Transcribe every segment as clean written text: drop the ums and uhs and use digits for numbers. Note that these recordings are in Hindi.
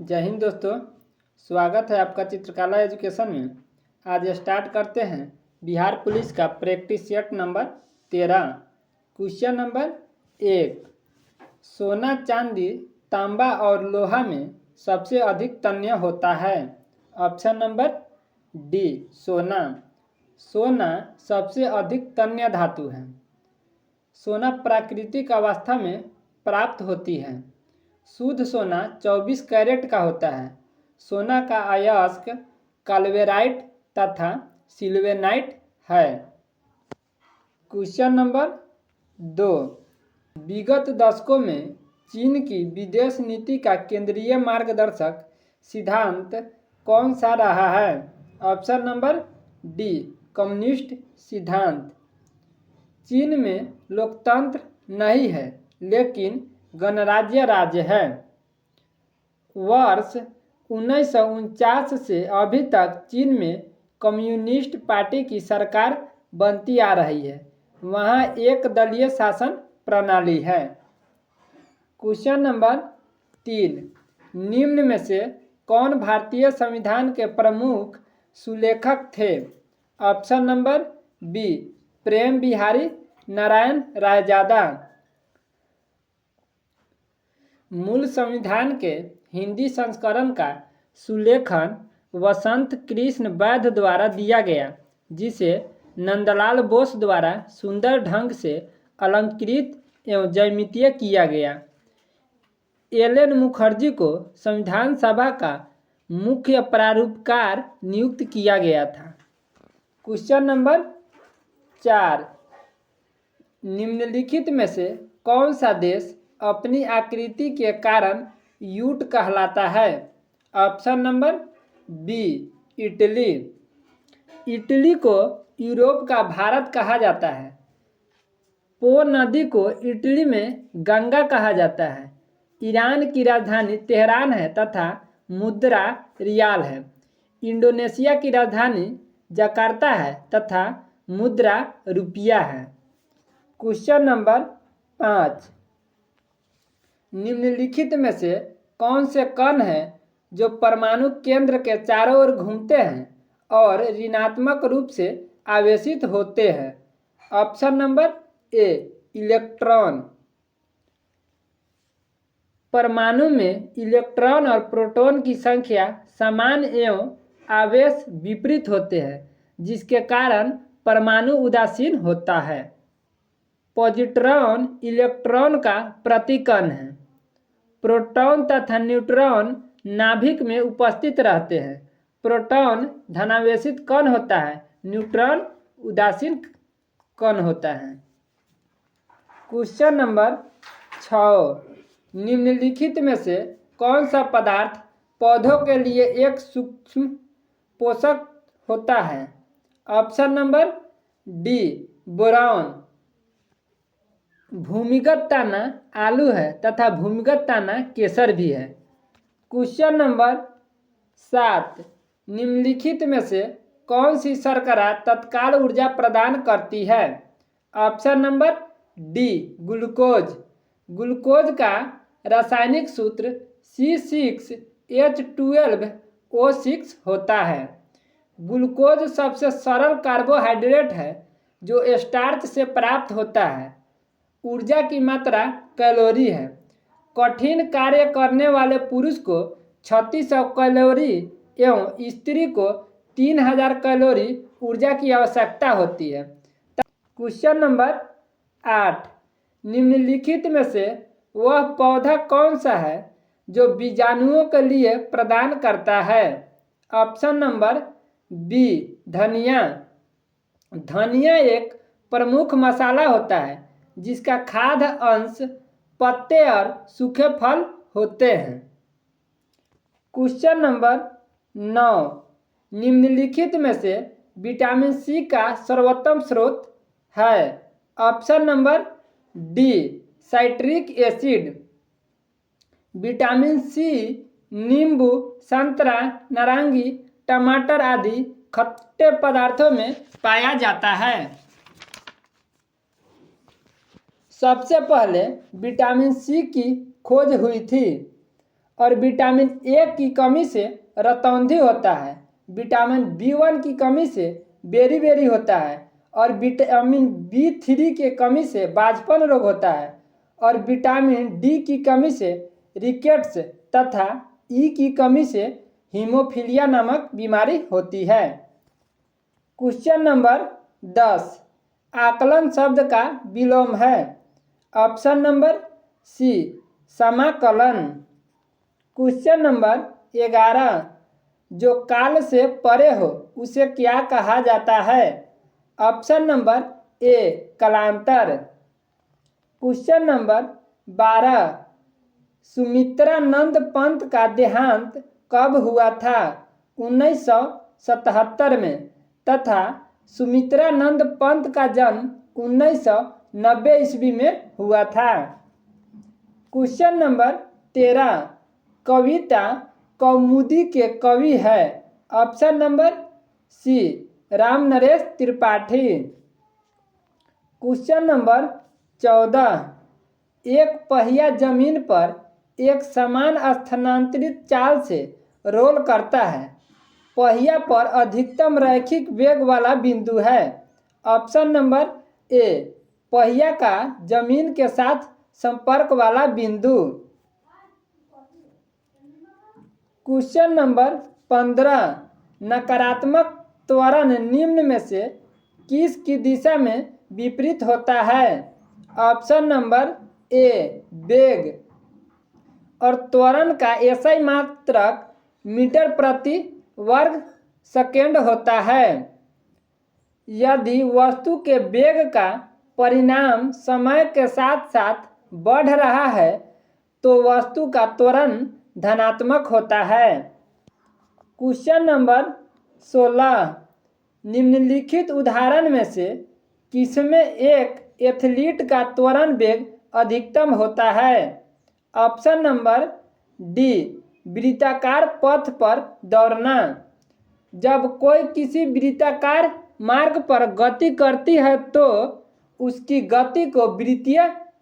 जय हिंद दोस्तों, स्वागत है आपका चित्रकला एजुकेशन में। आज स्टार्ट करते हैं बिहार पुलिस का practice set number 13। Question number 1, सोना, चांदी, तांबा और लोहा में सबसे अधिक तन्य होता है। ऑप्शन नंबर डी सोना। सोना सबसे अधिक तन्य धातु है। सोना प्राकृतिक अवस्था में प्राप्त होती है। शुद्ध सोना 24 कैरेट का होता है। सोना का अयस्क काल्वेराइट तथा सिल्वेनाइट है। क्वेश्चन नंबर 2, विगत दशकों में चीन की विदेश नीति का केंद्रीय मार्गदर्शक सिद्धांत कौन सा रहा है। ऑप्शन नंबर डी कम्युनिस्ट सिद्धांत। चीन में लोकतंत्र नहीं है लेकिन गणराज्य राज्य है। वर्ष 1949 से अभी तक चीन में कम्युनिस्ट पार्टी की सरकार बनती आ रही है। वहाँ एक दलीय शासन प्रणाली है। क्वेश्चन नंबर 3, निम्न में से कौन भारतीय संविधान के प्रमुख सुलेखक थे। ऑप्शन नंबर बी प्रेम बिहारी नारायण रायजादा। मूल संविधान के हिंदी संस्करण का सुलेखन वसंत कृष्ण वैद्य द्वारा दिया गया, जिसे नंदलाल बोस द्वारा सुंदर ढंग से अलंकृत एवं ज्यामितीय किया गया। एल.एन. मुखर्जी को संविधान सभा का मुख्य प्रारूपकार नियुक्त किया गया था। क्वेश्चन नंबर 4, निम्नलिखित में से कौन सा देश अपनी आकृति के कारण यूट कहलाता है। Option number B Italy. Italy को यूरोप का भारत कहा जाता है। पो नदी को इटली में गंगा कहा जाता है। ईरान की राजधानी तेहरान है तथा मुद्रा रियाल है। इंडोनेशिया की राजधानी जकार्ता है तथा मुद्रा रुपया है। क्वेश्चन नंबर 5, निम्नलिखित में से कौन से कण हैं जो परमाणु केंद्र के चारों ओर घूमते हैं और ऋणात्मक रूप से आवेशित होते हैं। ऑप्शन नंबर ए इलेक्ट्रॉन। परमाणु में इलेक्ट्रॉन और प्रोटॉन की संख्या समान एवं आवेश विपरीत होते हैं, जिसके कारण परमाणु उदासीन होता है। पॉजिट्रॉन इलेक्ट्रॉन का प्रतिकण है। प्रोटॉन तथा न्यूट्रॉन नाभिक में उपस्थित रहते हैं। प्रोटॉन धनावेशित कण होता है, न्यूट्रॉन उदासीन कण होता है। क्वेश्चन नंबर 6, निम्नलिखित में से कौन सा पदार्थ पौधों के लिए एक सूक्ष्म पोषक होता है। Option number D boron. भूमिगत ताना आलू है तथा भूमिगत ताना केसर भी है। क्वेश्चन नंबर 7, निम्नलिखित में से कौन सी शर्करा तत्काल ऊर्जा प्रदान करती है। Option number D glucose. Glucose का रासायनिक सूत्र C6H12O6 होता है। ग्लूकोज सबसे सरल कार्बोहाइड्रेट है जो स्टार्च से प्राप्त होता है। ऊर्जा की मात्रा कैलोरी है। कठिन कार्य करने वाले पुरुष को 3600 कैलोरी एवं स्त्री को 3000 कैलोरी ऊर्जा की आवश्यकता होती है। क्वेश्चन नंबर 8, निम्नलिखित में से वह पौधा कौन सा है जो बीजाणुओं के लिए प्रदान करता है। ऑप्शन नंबर बी धनिया। धनिया एक प्रमुख मसाला होता है जिसका खाद्य अंश पत्ते और सूखे फल होते हैं। क्वेश्चन नंबर 9, निम्नलिखित में से विटामिन सी का सर्वोत्तम स्रोत है। Option number D citric acid. Vitamin C नींबू, संतरा, नारंगी, टमाटर आदि खट्टे पदार्थों में पाया जाता है। सबसे पहले विटामिन सी की खोज हुई थी। और विटामिन ए की कमी से रतौंधी होता है। विटामिन बी1 की कमी से बेरी होता है और विटामिन बी3 की कमी से बांझपन रोग होता है और विटामिन डी की कमी से रिकेट्स तथा ई की कमी से हीमोफीलिया नामक बीमारी होती है। क्वेश्चन नंबर 10, आकलन शब्द का विलोम है। ऑप्शन नंबर सी समाकलन। क्वेश्चन नंबर 11, जो काल से परे हो उसे क्या कहा जाता है। ऑप्शन नंबर ए कालांतर। क्वेश्चन नंबर 12, सुमित्रानंद पंत का देहांत कब हुआ था। 1977 में तथा सुमित्रानंद पंत का जन्म 1990 ईस्वी में हुआ था। क्वेश्चन नंबर 13, कविता कौमुदी के कवि है। Option number C Ram Naresh Tripathi. Question number 14, एक पहिया जमीन पर एक समान स्थानांतरित चाल से रोल करता है। पहिया पर अधिकतम रैखिक वेग वाला बिंदु है। ऑप्शन नंबर ए पहिया का जमीन के साथ संपर्क वाला बिंदु। क्वेश्चन नंबर 15, नकारात्मक त्वरण निम्न में से किसकी दिशा में विपरीत होता है। ऑप्शन नंबर ए वेग और त्वरण का एसआई मात्रक मीटर प्रति वर्ग सेकेंड होता है। यदि वस्तु के वेग का परिणाम समय के साथ साथ बढ़ रहा है तो वस्तु का त्वरण धनात्मक होता है। क्वेश्चन नंबर 16, निम्नलिखित उदाहरण में से किसमें एक एथलीट का त्वरण वेग अधिकतम होता है। ऑप्शन नंबर डी वृत्ताकार पथ पर दौड़ना। जब कोई किसी वृत्ताकार मार्ग पर गति करती है तो उसकी गति को वृत्तीय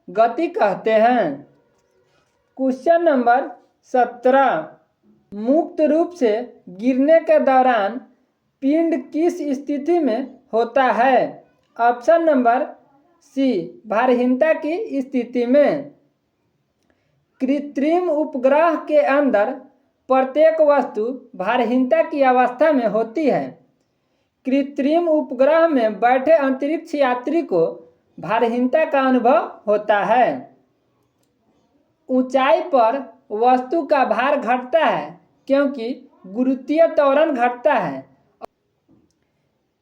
गति कहते हैं। क्वेश्चन नंबर 17, मुक्त रूप से गिरने के दौरान पिंड किस स्थिति में होता है। ऑप्शन नंबर सी भारहीनता की स्थिति में। कृत्रिम उपग्रह के अंदर प्रत्येक वस्तु भारहीनता की अवस्था में होती है। कृत्रिम उपग्रह में बैठे अंतरिक्ष यात्री को भारहीनता का अनुभव होता है। ऊंचाई पर वस्तु का भार घटता है क्योंकि गुरुत्वीय त्वरण घटता है।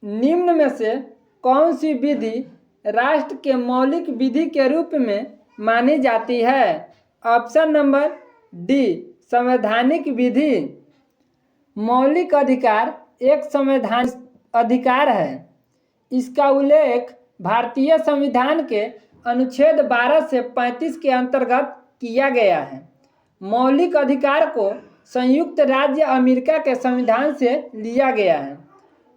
निम्न में से कौन सी विधि राष्ट्र के मौलिक विधि के रूप में मानी जाती है। ऑप्शन नंबर डी संवैधानिक विधि। मौलिक अधिकार एक संवैधानिक अधिकार है। इसका उल्लेख भारतीय संविधान के अनुच्छेद 12 से 35 के अंतर्गत किया गया है। मौलिक अधिकार को संयुक्त राज्य अमेरिका के संविधान से लिया गया है।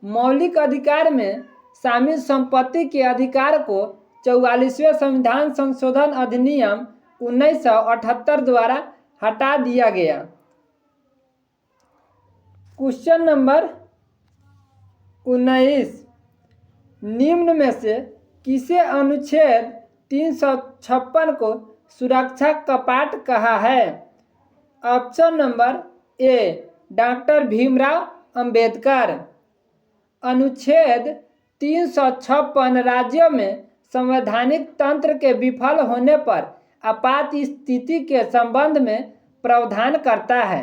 मौलिक अधिकार में शामिल संपत्ति के अधिकार को 44वें संविधान संशोधन अधिनियम 1978 द्वारा हटा दिया गया। क्वेश्चन नंबर 19, निम्न में से किसे अनुच्छेद 356 को सुरक्षा कपाट कहा है। ऑप्शन नंबर ए डॉक्टर भीमराव अंबेडकर। अनुच्छेद 356 राज्यों में संवैधानिक तंत्र के विफल होने पर आपात स्थिति के संबंध में प्रावधान करता है।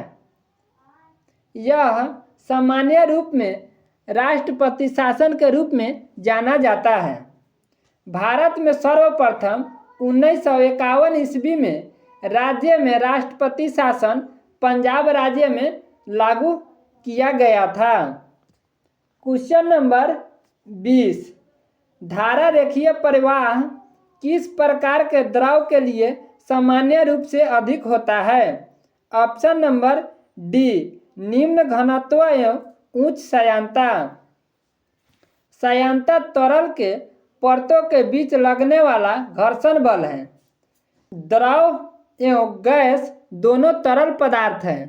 यह सामान्य रूप में राष्ट्रपति शासन के रूप में जाना जाता है। भारत में सर्वप्रथम 1951 ईस्वी में राज्य में राष्ट्रपति शासन पंजाब राज्य में लागू किया गया था। क्वेश्चन नंबर 20, धारा रेखीय प्रवाह किस प्रकार के द्रव के लिए सामान्य रूप से अधिक होता है। ऑप्शन नंबर डी निम्न घनत्व एवं उच्च श्यानता। श्यानता तरल के परतों के बीच लगने वाला घर्षण बल है। द्रव एवं गैस दोनों तरल पदार्थ हैं।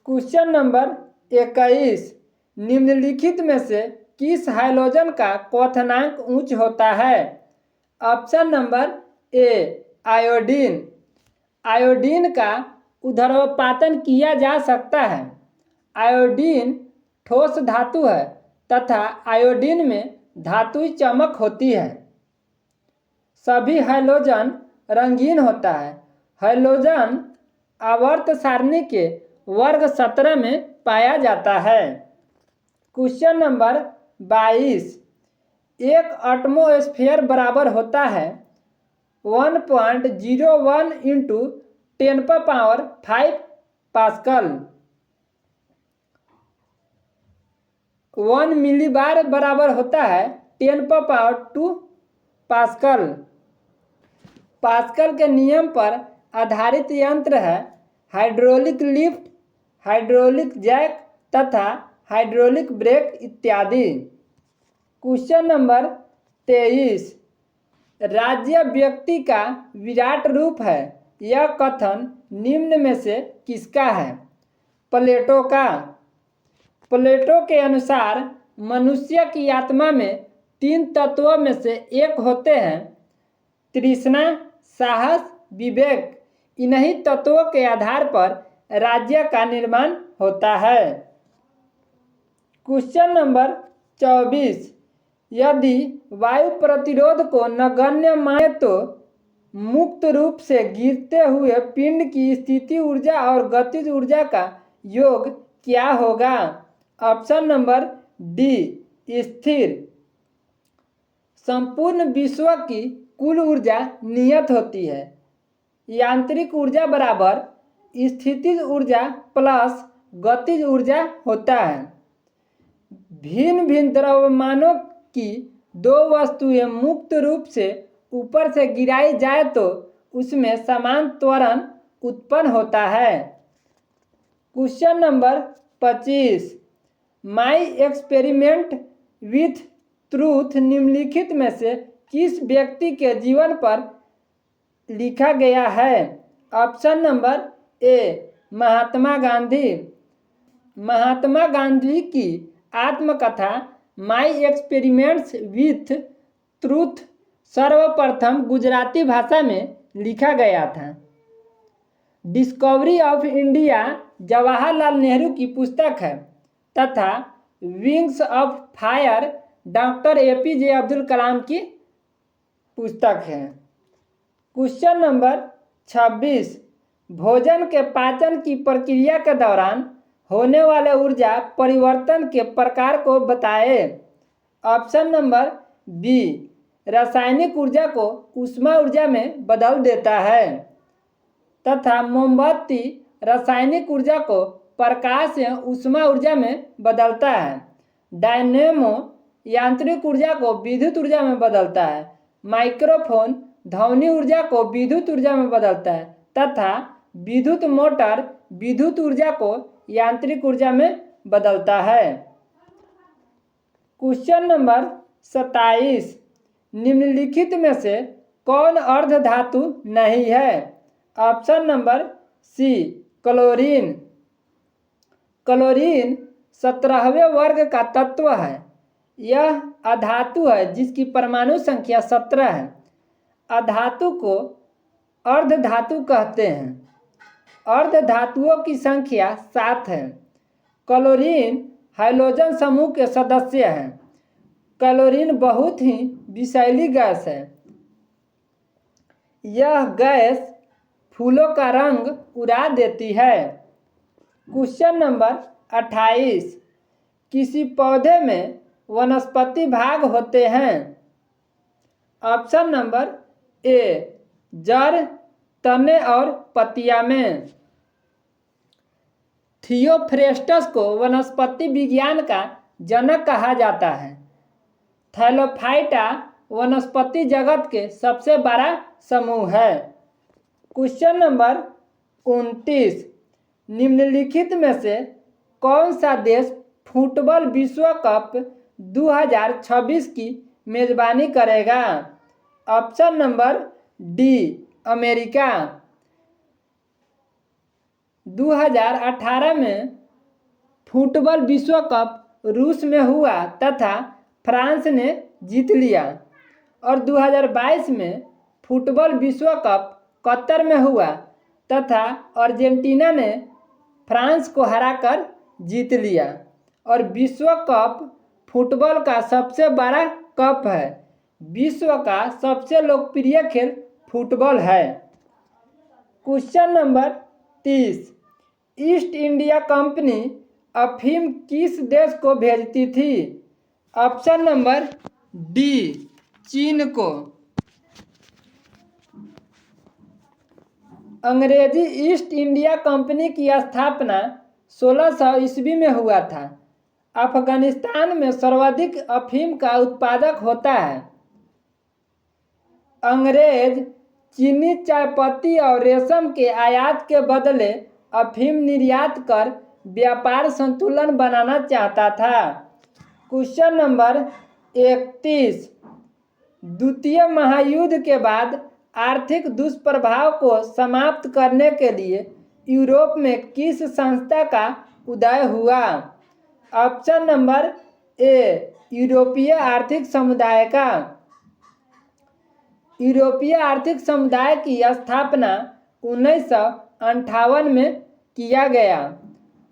क्वेश्चन नंबर 21, निम्नलिखित में से किस हाइड्रोजन का क्वथनांक उच्च होता है? Option number A iodine. Iodine का ऊर्ध्वपातन किया जा सकता है। आयोडीन ठोस धातु है तथा आयोडीन में धातुई चमक होती है। सभी हाइड्रोजन रंगीन होता है। हाइड्रोजन आवर्त सारणी के वर्ग 17 में पाया जाता है। क्वेश्चन नंबर 22, एक एटमॉस्फेयर बराबर होता है 1.01 इंटू 10⁵ पास्कल। 1 मिलीबार बराबर होता है 10⁻² पास्कल। पास्कल के नियम पर आधारित यंत्र है हाइड्रोलिक लिफ्ट, हाइड्रोलिक जैक तथा हाइड्रोलिक ब्रेक इत्यादि। क्वेश्चन नंबर 23, राज्य व्यक्ति का विराट रूप है, यह कथन निम्न में से किसका है? प्लेटो का। प्लेटो के अनुसार मनुष्य की आत्मा में 3 तत्वों में से एक होते हैं तृष्णा, साहस, विवेक। इन्हीं तत्वों के आधार पर राज्य का निर्माण होता है। क्वेश्चन नंबर 24, यदि वायु प्रतिरोध को नगण्य माने तो मुक्त रूप से गिरते हुए पिंड की स्थिति ऊर्जा और गतिज ऊर्जा का योग क्या होगा? ऑप्शन नंबर डी स्थिर। संपूर्ण विश्व की कुल ऊर्जा नियत होती है। यांत्रिक ऊर्जा बराबर स्थितिज ऊर्जा प्लस गतिज ऊर्जा होता है। भिन्न भिन्न द्रव्यमानों की दो वस्तुएं मुक्त रूप से ऊपर से गिराई जाए तो उसमें समान त्वरण उत्पन्न होता है। Question number 25, my experiment with truth निम्नलिखित में से किस व्यक्ति के जीवन पर लिखा गया है? ऑप्शन नंबर ए महात्मा गांधी। महात्मा गांधी की आत्मकथा माई एक्सपेरिमेंट्स विथ ट्रूथ सर्वप्रथम गुजराती भाषा में लिखा गया था। Discovery of India Jawaharlal Nehru की पुस्तक है तथा wings of fire doctor APJ Abdul Kalam की पुस्तक है। क्वेश्चन नंबर 26, भोजन के पाचन की प्रक्रिया के दौरान होने वाले ऊर्जा परिवर्तन के प्रकार को बताए। ऑप्शन नंबर बी रासायनिक ऊर्जा को ऊष्मा ऊर्जा में बदल देता है तथा मोमबत्ती रासायनिक ऊर्जा को प्रकाश या ऊष्मा ऊर्जा में बदलता है। डायनेमो यांत्रिक ऊर्जा को विद्युत ऊर्जा में बदलता है। माइक्रोफोन ध्वनि ऊर्जा को विद्युत ऊर्जा में बदलता है तथा विद्युत मोटर विद्युत ऊर्जा को यांत्रिक ऊर्जा में बदलता है। क्वेश्चन नंबर 27, निम्नलिखित में से कौन अर्ध धातु नहीं है? Option number C chlorine. Chlorine 17वें वर्ग का तत्व है। यह अधातु है जिसकी परमाणु संख्या 17 है। अधातु को अर्ध धातु कहते हैं। अर्ध धातुओं की संख्या 7 है। क्लोरीन हाइड्रोजन समूह के सदस्य हैं। क्लोरीन बहुत ही विषैली गैस है। यह गैस फूलों का रंग उड़ा देती है। क्वेश्चन नंबर 28, किसी पौधे में वनस्पति भाग होते हैं? ऑप्शन नंबर ए जड़, तने और पत्तियां में। थियोफ्रेस्टस को वनस्पति विज्ञान का जनक कहा जाता है। थैलोफाइटा वनस्पति जगत के सबसे बड़ा समूह है। क्वेश्चन नंबर 29, निम्नलिखित में से कौन सा देश फुटबॉल विश्व कप 2026 की मेजबानी करेगा? Option number D America. 2018 में फुटबॉल विश्व कप रूस में हुआ तथा फ्रांस ने जीत लिया और 2022 में फुटबॉल विश्व कप कतर में हुआ तथा अर्जेंटीना ने फ्रांस को हराकर जीत लिया और विश्व कप फुटबॉल का सबसे बड़ा कप है। विश्व का सबसे लोकप्रिय खेल फुटबॉल है। Question number 30, east India company अफीम किस देश को भेजती थी? ऑप्शन नंबर डी, चीन को। अंग्रेजी ईस्ट इंडिया कंपनी की स्थापना 1600 ईस्वी में हुआ था। अफगानिस्तान में सर्वाधिक अफीम का उत्पादक होता है। अंग्रेज चीनी चाय पत्ती और रेशम के आयात के बदले अफीम निर्यात कर व्यापार संतुलन बनाना चाहता था। क्वेश्चन नंबर 31, द्वितीय महायुद्ध के बाद आर्थिक दुष्प्रभाव को समाप्त करने के लिए यूरोप में किस संस्था का उदय हुआ? ऑप्शन नंबर ए, यूरोपीय आर्थिक समुदाय का। यूरोपीय आर्थिक समुदाय की स्थापना 1958 में किया गया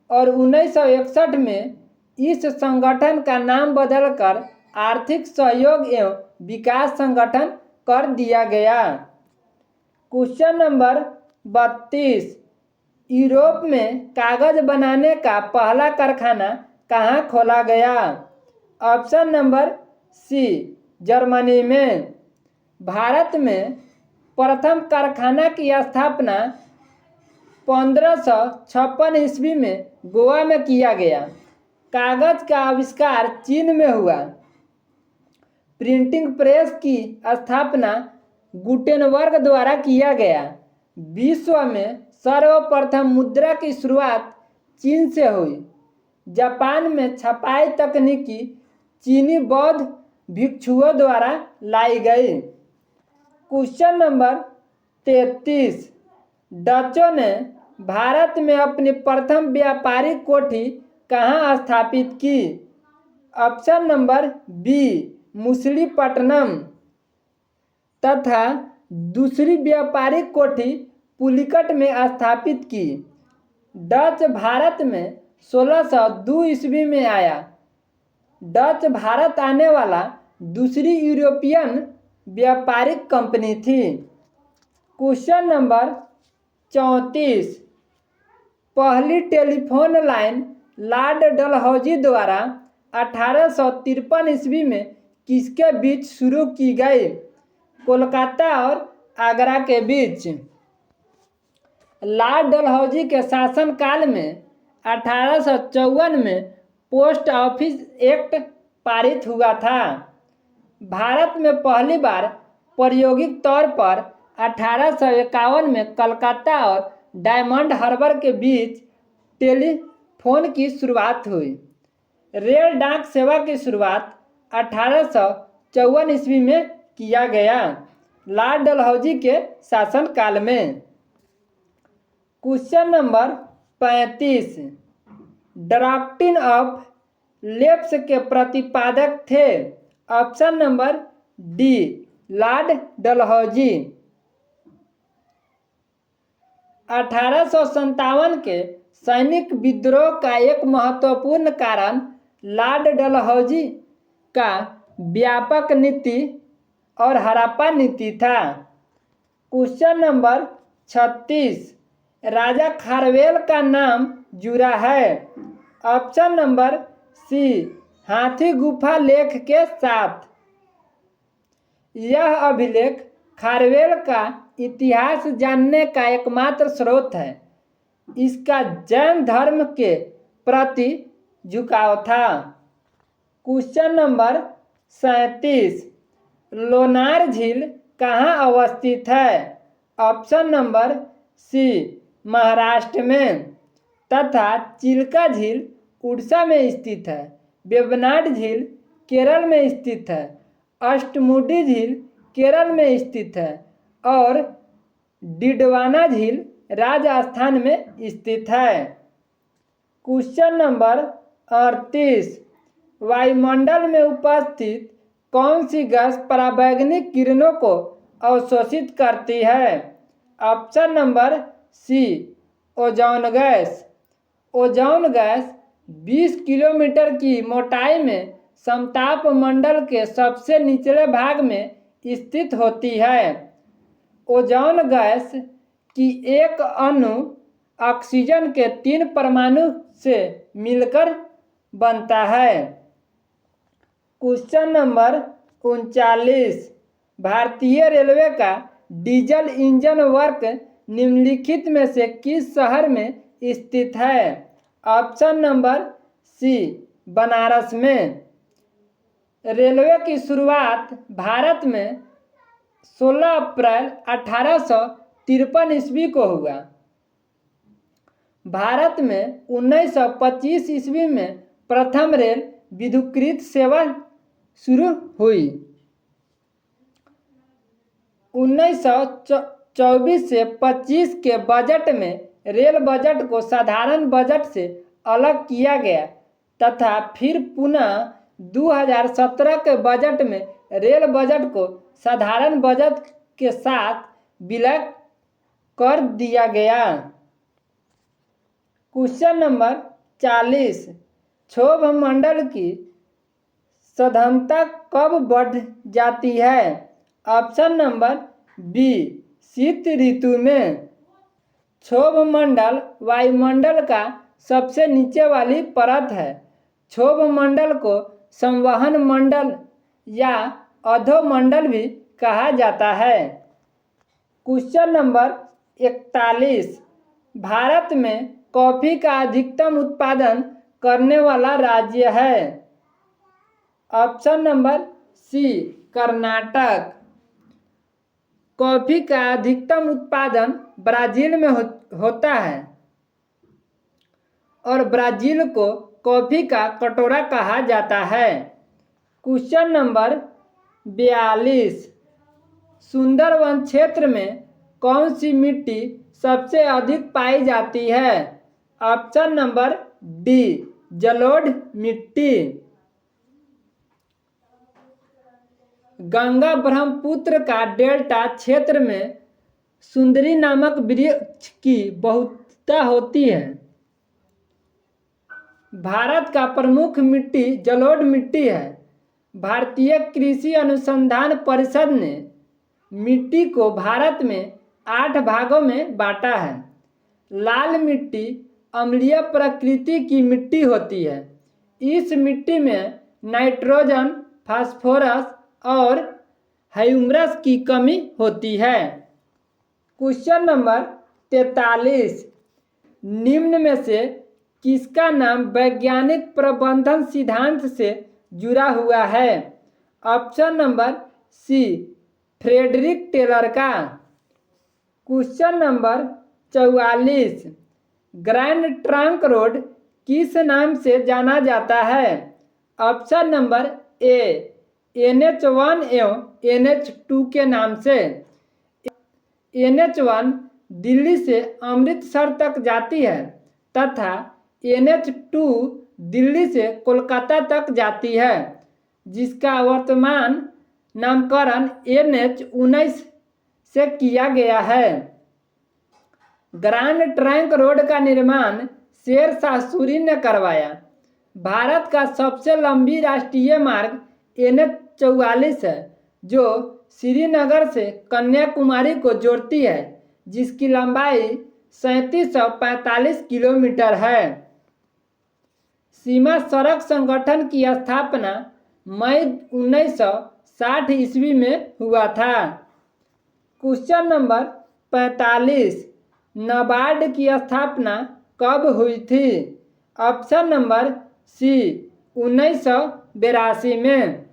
और 1961 में इस संगठन का नाम बदलकर आर्थिक सहयोग एवं विकास संगठन कर दिया गया। क्वेश्चन नंबर 32, यूरोप में कागज बनाने का पहला कारखाना कहाँ खोला गया? ऑप्शन नंबर सी, जर्मनी में। भारत में प्रथम कारखाना की स्थापना 1556 ईस्वी में गोवा में किया गया। कागज का आविष्कार चीन में हुआ। प्रिंटिंग प्रेस की स्थापना गुटेनबर्ग द्वारा किया गया। विश्व में सर्वप्रथम मुद्रा की शुरुआत चीन से हुई। जापान में छपाई तकनीकी चीनी बौद्ध भिक्षुओं द्वारा लाई गई। क्वेश्चन नंबर 33, डचों ने भारत में अपनी प्रथम व्यापारिक कोठी कहाँ स्थापित की? ऑप्शन नंबर बी, मछलीपट्टनम तथा दूसरी व्यापारिक कोठी पुलिकट में स्थापित की। डच भारत में 1602 ईस्वी में आया। डच भारत आने वाला दूसरी यूरोपियन व्यापारिक कंपनी थी। क्वेश्चन नंबर 34, पहली टेलीफोन लाइन लॉर्ड डलहौजी द्वारा 1853 ईस्वी में किसके बीच शुरू की गई? कोलकाता और आगरा के बीच। लॉर्ड डलहौजी के शासनकाल में 1854 में पोस्ट ऑफिस एक्ट पारित हुआ था। भारत में पहली बार प्रायोगिक तौर पर 1851 में कलकत्ता और डायमंड हार्बर के बीच टेलीफोन की शुरुआत हुई। रेल डाक सेवा की शुरुआत 1854 ईस्वी में किया गया, लॉर्ड डलहौजी के शासनकाल में। Question number 35, doctrine of lapse के प्रतिपादक थे? Option number D, Lord Dalhousie. 1857 के सैनिक विद्रोह का एक महत्वपूर्ण कारण लॉर्ड डलहौजी का व्यापक नीति और हड़प्पा नीति था। क्वेश्चन नंबर 36, राजा खारवेल का नाम जुड़ा है? ऑप्शन नंबर सी, हाथी गुफा लेख के साथ। यह अभिलेख खारवेल का इतिहास जानने का एकमात्र स्रोत है। इसका जैन धर्म के प्रति झुकाव था। क्वेश्चन नंबर 37, लोनार झील कहाँ अवस्थित है? ऑप्शन नंबर सी, महाराष्ट्र में तथा चिल्का झील उड़ीसा में स्थित है। वेम्बनाड झील केरल में स्थित है। अष्टमुडी झील केरल में स्थित है और डिडवाना झील राजस्थान में स्थित है। क्वेश्चन नंबर 38, वायुमंडल में उपस्थित कौन सी गैस पराबैंगनी किरणों को अवशोषित करती है? Option number C, ozone gas. Ozone gas 20 kilometre की मोटाई में समताप मंडल के सबसे निचले भाग में स्थित होती है। ओजोन गैस की एक अणु ऑक्सीजन के 3 परमाणु से मिलकर बनता है। क्वेश्चन नंबर 39, भारतीय रेलवे का डीजल इंजन वर्क निम्नलिखित में से किस शहर में स्थित है? ऑप्शन नंबर सी, बनारस में। रेलवे की शुरुआत भारत में 16 अप्रैल 1853 ईस्वी को हुआ। भारत में 1925 ईस्वी में प्रथम रेल विद्युतीकृत सेवा शुरू हुई। 1924 से 25 के बजट में रेल बजट को साधारण बजट से अलग किया गया तथा फिर पुनः 2017 के बजट में रेल बजट को साधारण बजट के साथ विलय कर दिया गया। क्वेश्चन नंबर 40, क्षोभ मंडल की सघनता कब बढ़ जाती है? ऑप्शन नंबर बी, शीत ऋतु में। क्षोभ मंडल वायुमंडल का सबसे नीचे वाली परत है। क्षोभ मंडल को संवहन मंडल या अधोमंडल भी कहा जाता है। क्वेश्चन नंबर 41, भारत में कॉफी का अधिकतम उत्पादन करने वाला राज्य है? Option number C, Karnataka. Coffee का अधिकतम उत्पादन ब्राजील में होता है और ब्राजील को कॉफी का कटोरा कहा जाता है। क्वेश्चन नंबर 42, सुंदरवन क्षेत्र में कौन सी मिट्टी सबसे अधिक पाई जाती है? ऑप्शन नंबर डी, जलोढ़ मिट्टी। गंगा ब्रह्मपुत्र का डेल्टा क्षेत्र में सुंदरी नामक वृक्ष की बहुलता होती है। भारत का प्रमुख मिट्टी जलोढ़ मिट्टी है। भारतीय कृषि अनुसंधान परिषद ने मिट्टी को भारत में 8 भागों में बांटा है। लाल मिट्टी अम्लीय प्रकृति की मिट्टी होती है। इस मिट्टी में नाइट्रोजन, फास्फोरस और ह्यूमस की कमी होती है। क्वेश्चन नंबर 43, निम्न में से किसका नाम वैज्ञानिक प्रबंधन सिद्धांत से जुड़ा हुआ है? Option number C, Frederick Taylor का। Question number 44, grand trunk road किस नाम से जाना जाता है? ऑप्शन नंबर ए, NH1 एवं NH2 के नाम से। NH1 दिल्ली से अमृतसर तक जाती है तथा NH2 दिल्ली से कोलकाता तक जाती है, जिसका वर्तमान नामकरण NH19 से किया गया है। ग्रैंड ट्रंक रोड का निर्माण शेरशाह सूरी ने करवाया। भारत का सबसे लंबी राष्ट्रीय मार्ग NH44 है, जो श्रीनगर से कन्याकुमारी को जोड़ती है, जिसकी लंबाई 3745 किलोमीटर है। सीमा सड़क संगठन की स्थापना मई 1960 ईस्वी में हुआ था। क्वेश्चन नंबर 45, नाबार्ड की स्थापना कब हुई थी? ऑप्शन नंबर सी, 1982 में।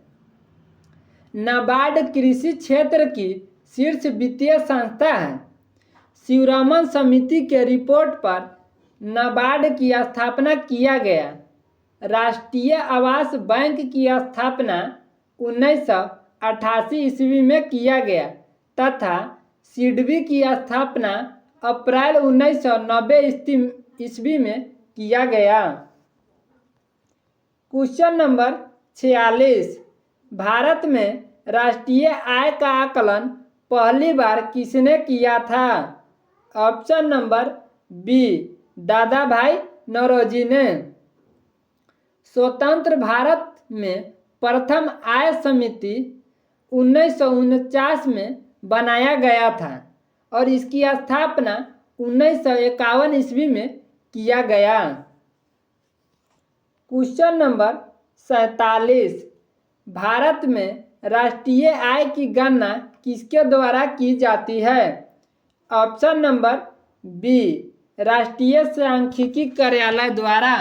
नाबार्ड कृषि क्षेत्र की शीर्ष वित्तीय संस्था है। शिवरामन समिति के रिपोर्ट पर नाबार्ड की स्थापना किया गया। राष्ट्रीय आवास बैंक की स्थापना 1988 ईस्वी में किया गया तथा सिडबी की स्थापना अप्रैल 1990 ईस्वी में किया गया। क्वेश्चन नंबर 46, भारत में राष्ट्रीय आय का आकलन पहली बार किसने किया था? ऑप्शन नंबर बी, दादा भाई नौरोजी ने। स्वतंत्र भारत में प्रथम आय समिति 1949 में बनाया गया था और इसकी स्थापना 1951 ईस्वी में किया गया। क्वेश्चन नंबर 47, भारत में राष्ट्रीय आय की गणना किसके द्वारा की जाती है? ऑप्शन नंबर बी, राष्ट्रीय सांख्यिकी कार्यालय द्वारा।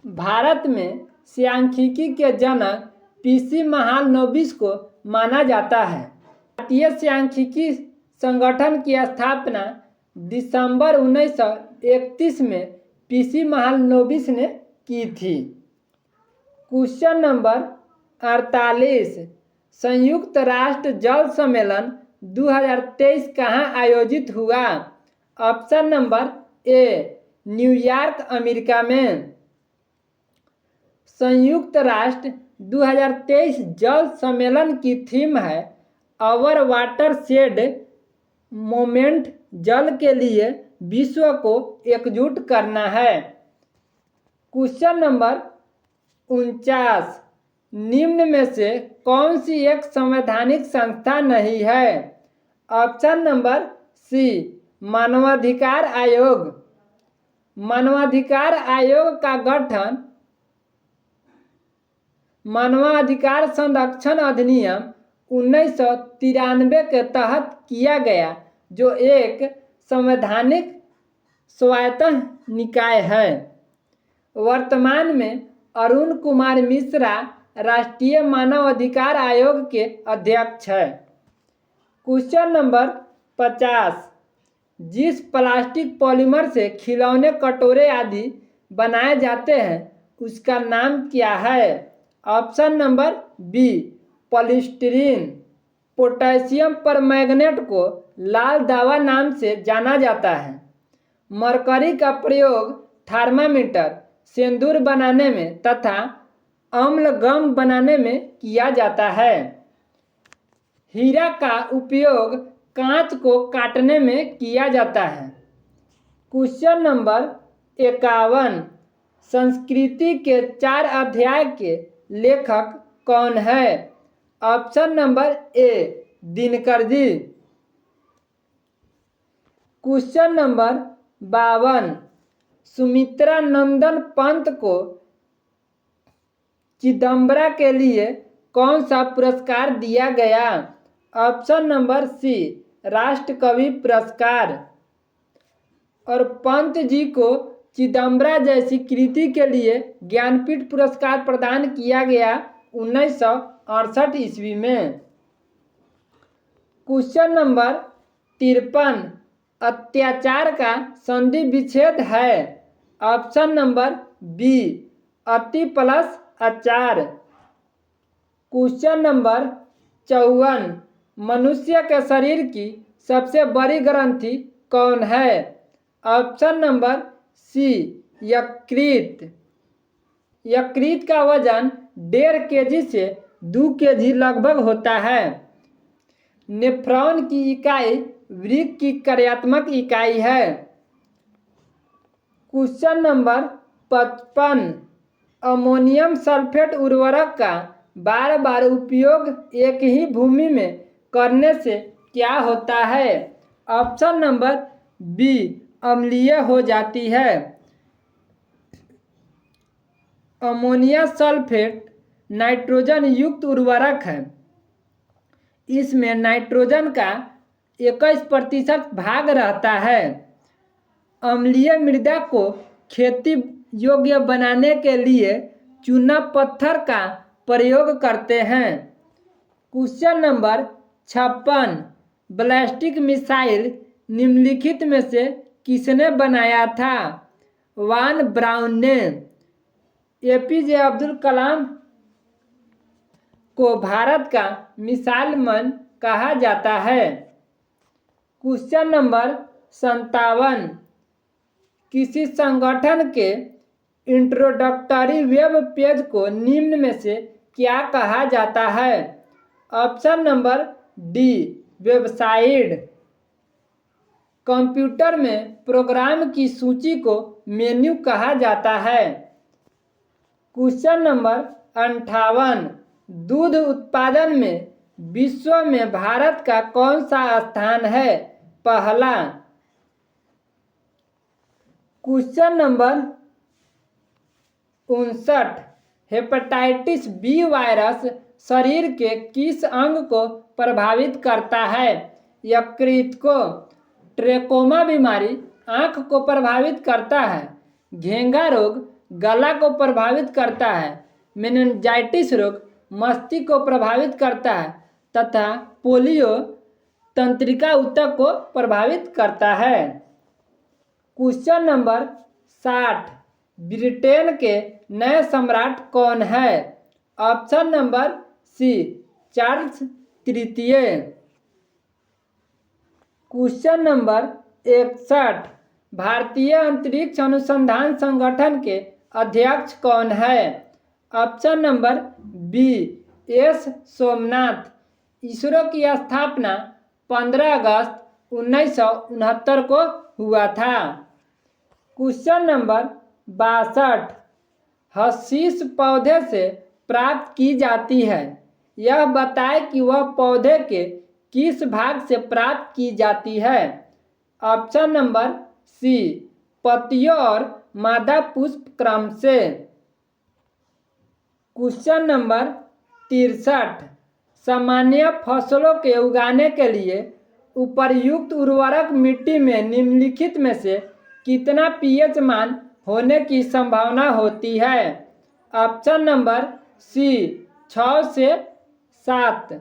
भारत में सांख्यिकी के जनक पीसी महालनोबिस को माना जाता है। भारतीय सांख्यिकी संगठन की स्थापना दिसंबर 1931 में पीसी महालनोबिस ने की थी। क्वेश्चन नंबर 48, संयुक्त राष्ट्र जल सम्मेलन 2023 कहाँ आयोजित हुआ? ऑप्शन नंबर ए, न्यूयॉर्क अमेरिका में। संयुक्त राष्ट्र 2023 जल सम्मेलन की थीम है आवर वाटर शेड मोमेंट, जल के लिए विश्व को एकजुट करना है। क्वेश्चन नंबर 49, निम्न में से कौन सी एक संवैधानिक संस्था नहीं है? ऑप्शन नंबर सी, मानवाधिकार आयोग। मानवाधिकार आयोग का गठन मानवाधिकार संरक्षण अधिनियम 1993 के तहत किया गया, जो एक संवैधानिक स्वायत्त निकाय है। वर्तमान में अरुण कुमार मिश्रा राष्ट्रीय मानव अधिकार आयोग के अध्यक्ष है। क्वेश्चन नंबर 50, जिस प्लास्टिक पॉलीमर से खिलौने, कटोरे आदि बनाए जाते हैं उसका नाम क्या है? Option number B, polystyrene. Potassium permanganate को लाल दावा नाम से जाना जाता है। मरकरी का प्रयोग थर्मामीटर, सिंदूर बनाने में तथा अम्ल गम बनाने में किया जाता है। हीरा का उपयोग कांच को काटने में किया जाता है। क्वेश्चन नंबर 51, संस्कृति के 4 अध्याय के लेखक कौन है? Option number A, Dinkar ji. Question number 52, Sumitra Nandan Pant को चिदम्बरा के लिए कौन सा पुरस्कार दिया गया? ऑप्शन नंबर सी, राष्ट्र कवि पुरस्कार। और पंत जी को चिदम्बरा जैसी कृति के लिए ज्ञानपीठ पुरस्कार प्रदान किया गया 1968 ईस्वी में। क्वेश्चन नंबर 53, अत्याचार का संधि विच्छेद है? ऑप्शन नंबर बी, अति प्लस आचार। क्वेश्चन नंबर 54, मनुष्य के शरीर की सबसे बड़ी ग्रंथि कौन है? ऑप्शन नंबर सी, यकृत। यकृत का वजन 1.5 kg से 2 kg लगभग होता है। नेफ्रॉन की इकाई वृक्क की कार्यात्मक इकाई है। क्वेश्चन नंबर 55, अमोनियम सल्फेट उर्वरक का बार बार उपयोग एक ही भूमि में करने से क्या होता है? ऑप्शन नंबर बी, अम्लीय हो जाती है। अमोनिया सल्फेट नाइट्रोजन युक्त उर्वरक है। इसमें नाइट्रोजन का 21% भाग रहता है। अम्लीय मृदा को खेती योग्य बनाने के लिए चूना पत्थर का प्रयोग करते हैं। क्वेश्चन नंबर 56, बैलिस्टिक मिसाइल निम्नलिखित में से किसने बनाया था? वान ब्राउन ने। एपीजे अब्दुल कलाम को भारत का मिसाइल मैन कहा जाता है। क्वेश्चन नंबर 57, किसी संगठन के इंट्रोडक्टरी वेब पेज को निम्न में से क्या कहा जाता है? Option number D, website. Computer में प्रोग्राम की सूची को मेन्यू कहा जाता है। क्वेश्चन नंबर 58, दूध उत्पादन में विश्व में भारत का कौन सा स्थान है? पहला। Question number 59, hepatitis B virus शरीर के किस अंग को प्रभावित करता है? यकृत को। ट्रेकोमा बीमारी आंख को प्रभावित करता है। घेंगा रोग गला को प्रभावित करता है। मेनिंजाइटिस रोग मस्तिष्क को प्रभावित करता है तथा पोलियो तंत्रिका ऊतक को प्रभावित करता है। क्वेश्चन नंबर 60, ब्रिटेन के नए सम्राट कौन है? ऑप्शन नंबर सी, चार्ल्स तृतीय। क्वेश्चन नंबर 61, भारतीय अंतरिक्ष अनुसंधान संगठन के अध्यक्ष कौन है? Option number B, S Somnath. ISRO की स्थापना 15 अगस्त 1969 को हुआ था। क्वेश्चन नंबर 62, हशीश पौधे से प्राप्त की जाती है। यह बताए कि वह पौधे के किस भाग से प्राप्त की जाती है? ऑप्शन नंबर सी, पत्तियों और मादा पुष्प क्रम से। क्वेश्चन नंबर 63, सामान्य फसलों के उगाने के लिए उपर्युक्त उर्वरक मिट्टी में निम्नलिखित में से कितना पीएच मान होने की संभावना होती है? ऑप्शन नंबर सी, 6 से 7।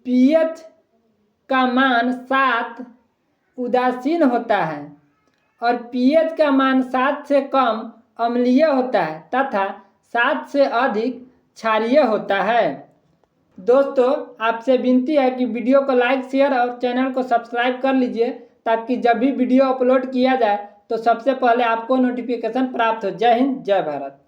पीएच का मान 7 उदासीन होता है और पीएच का मान 7 से कम अम्लीय होता है तथा 7 से अधिक क्षारीय होता है। दोस्तों, आपसे विनती है कि वीडियो को लाइक, शेयर और चैनल को सब्सक्राइब कर लीजिए ताकि जब भी वीडियो अपलोड किया जाए तो सबसे पहले आपको नोटिफिकेशन प्राप्त हो। जय हिंद, जय भारत।